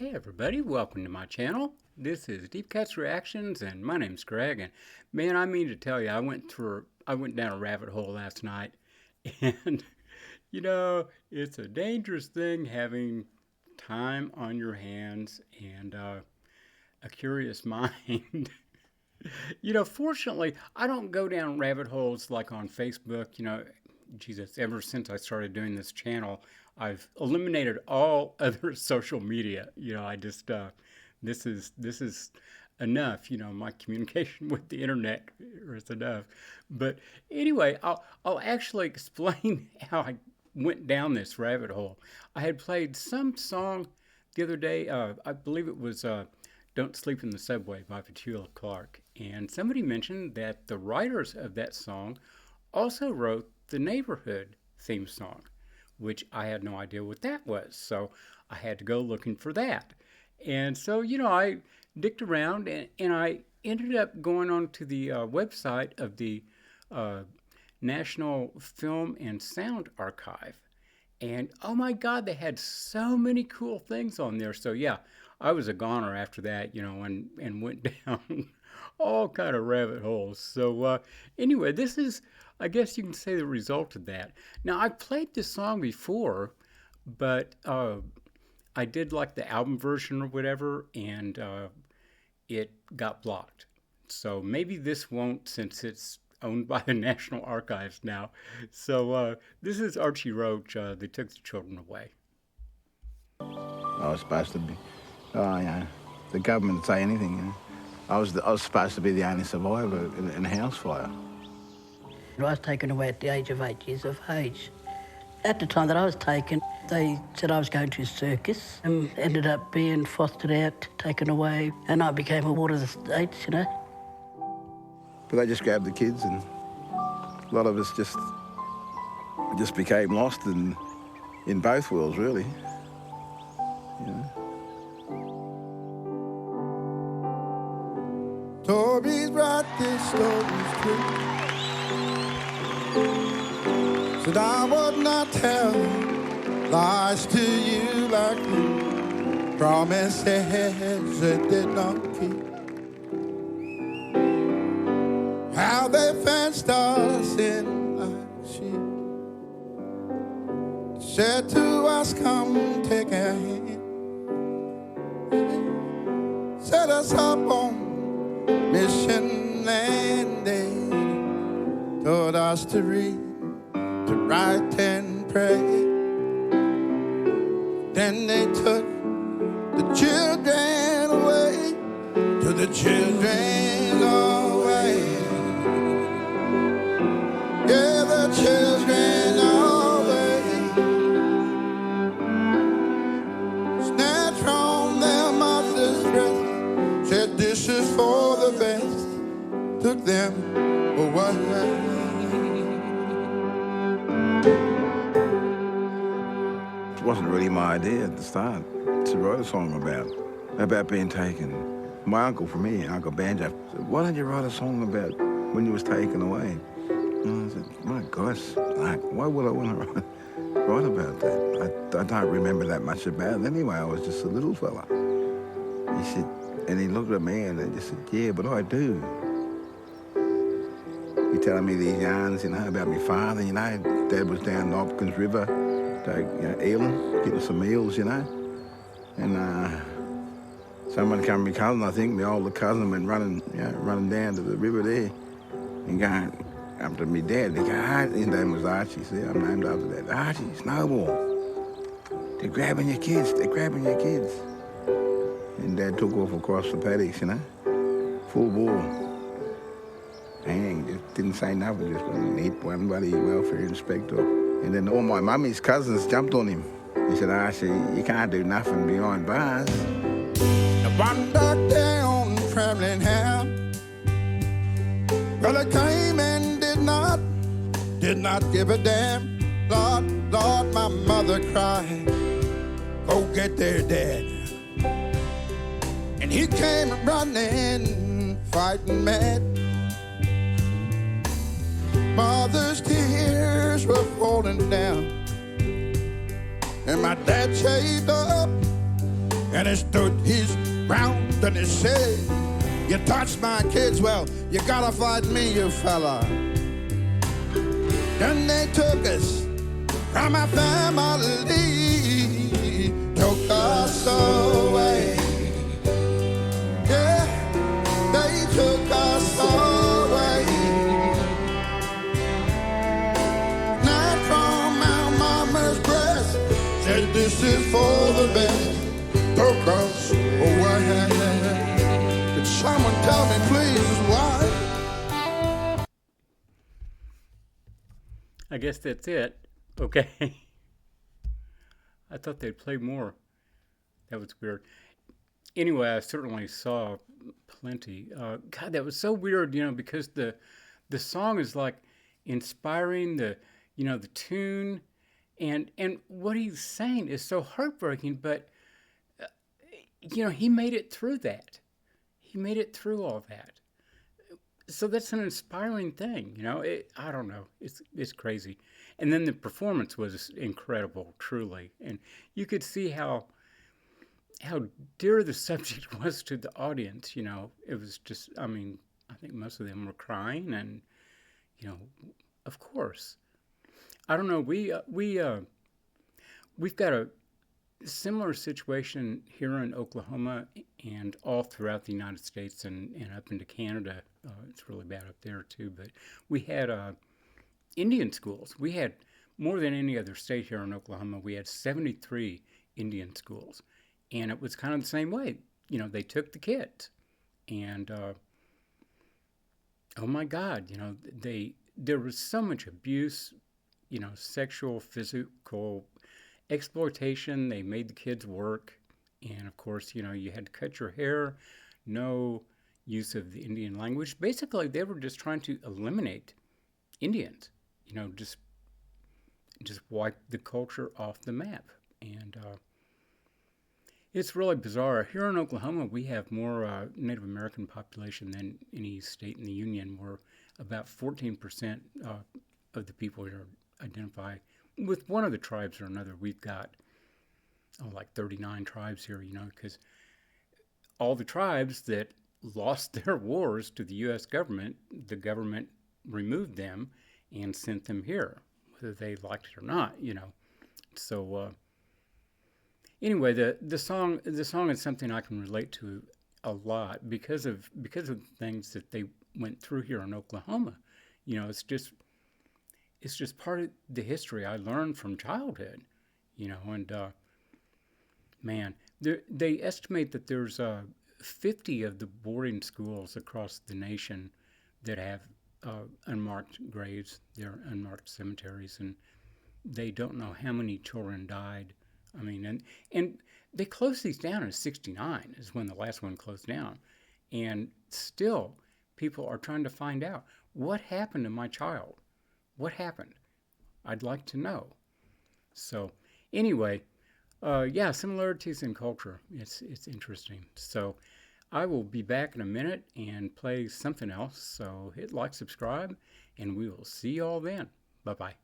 Hey everybody, welcome to my channel. This is Deep Cuts Reactions and my name's Greg, and man, I mean to tell you, I went down a rabbit hole last night and it's a dangerous thing having time on your hands and a curious mind. Fortunately, I don't go down rabbit holes like on Facebook. Jesus, ever since I started doing this channel, I've eliminated all other social media. I just this is enough. My communication with the internet is enough. But anyway, I'll actually explain how I went down this rabbit hole. I had played some song the other day. I believe it was "Don't Sleep in the Subway" by Petula Clark, and somebody mentioned that the writers of that song also wrote the Neighborhood theme song, which I had no idea what that was. So I had to go looking for that. And so, I dicked around and I ended up going on to the website of the uh, National Film and Sound Archive. And oh my God, they had so many cool things on there. So yeah, I was a goner after that, and went down all kind of rabbit holes. So anyway, this is, I guess you can say, the result of that. Now, I've played this song before, but I did like the album version or whatever, and it got blocked. So maybe this won't, since it's owned by the National Archives now. So this is Archie Roach. They took the children away. I was supposed to be. Oh, yeah. The government would say anything, I was supposed to be the only survivor in a house fire. I was taken away at the age of 8 years of age. At the time that I was taken, they said I was going to a circus and ended up being fostered out, taken away, and I became a ward of the states, But they just grabbed the kids, and a lot of us just became lost in both worlds, really. Toby's right, this story's true. Said I would not tell lies to you like you. Promises that did not keep. How they fenced us in like sheep. Said to us, come take a hand. Set us up on mission land. They told us to read, to write and pray. Then they took the children away, took the children away. Yeah, the children away. Snatched from their mother's breast, said this is for the best, took them away. It wasn't really my idea at the start to write a song about being taken. My uncle from here, Uncle Banjo, said, why don't you write a song about when you was taken away? And I said, my gosh, why would I want to write about that? I don't remember that much about it. Anyway, I was just a little fella. He said, and he looked at me and he just said, yeah, but I do. He telling me these yarns, about my father, Dad was down the Hopkins River, eeling, getting some eels, and someone come, my cousin, I think, my older cousin, went running down to the river there and going up to me dad. They go, his name was Archie, see, I'm named after that. Archie, Snowball, they're grabbing your kids, And Dad took off across the paddocks, full bore. And just didn't say nothing, just went and hit one bloody welfare inspector. And then all my mummy's cousins jumped on him. He said, Archie, you can't do nothing behind bars. One back there on Trembling Ham. Well, it came and did not give a damn. Lord, my mother cried, go get their dad. And he came running, fighting mad. Mother's tears were falling down, and my dad shaved up And he stood his ground and he said, you touch my kids, well, you gotta fight me, you fella. Then they took us from our family, took us away. Yeah, they took us away. Not from our mama's breast, said this is for the best, took us away. Could someone tell me please why? I guess that's it. Okay. I thought they'd play more. That was weird. Anyway, I certainly saw plenty. God, that was so weird, because the song is like inspiring, the tune, and what he's saying is so heartbreaking. But he made it through that. He made it through all that. So that's an inspiring thing, I don't know. It's crazy. And then the performance was incredible, truly. And you could see how dear the subject was to the audience, It was just, I think most of them were crying, and, of course. I don't know, we've got a similar situation here in Oklahoma and all throughout the United States and up into Canada. It's really bad up there too. But we had Indian schools. We had more than any other state here in Oklahoma. We had 73 Indian schools. And it was kind of the same way. They took the kids. And, oh my God, there was so much abuse, sexual, physical exploitation. They made the kids work, and of course, you had to cut your hair, no use of the Indian language. Basically, they were just trying to eliminate Indians, just wipe the culture off the map. And it's really bizarre. Here in Oklahoma, we have more Native American population than any state in the Union. We're about 14% of the people here identify with one of the tribes or another. We've got, like 39 tribes here, because all the tribes that lost their wars to the U.S. government, the government removed them and sent them here, whether they liked it or not, So, anyway, the song is something I can relate to a lot because of things that they went through here in Oklahoma. It's just part of the history I learned from childhood, and man, they estimate that there's 50 of the boarding schools across the nation that have unmarked graves. They're unmarked cemeteries, and they don't know how many children died. And they closed these down in '69 is when the last one closed down, and still people are trying to find out what happened to my child. What happened? I'd like to know. So, anyway, similarities in culture. It's interesting. So, I will be back in a minute and play something else. So, hit like, subscribe, and we will see you all then. Bye-bye.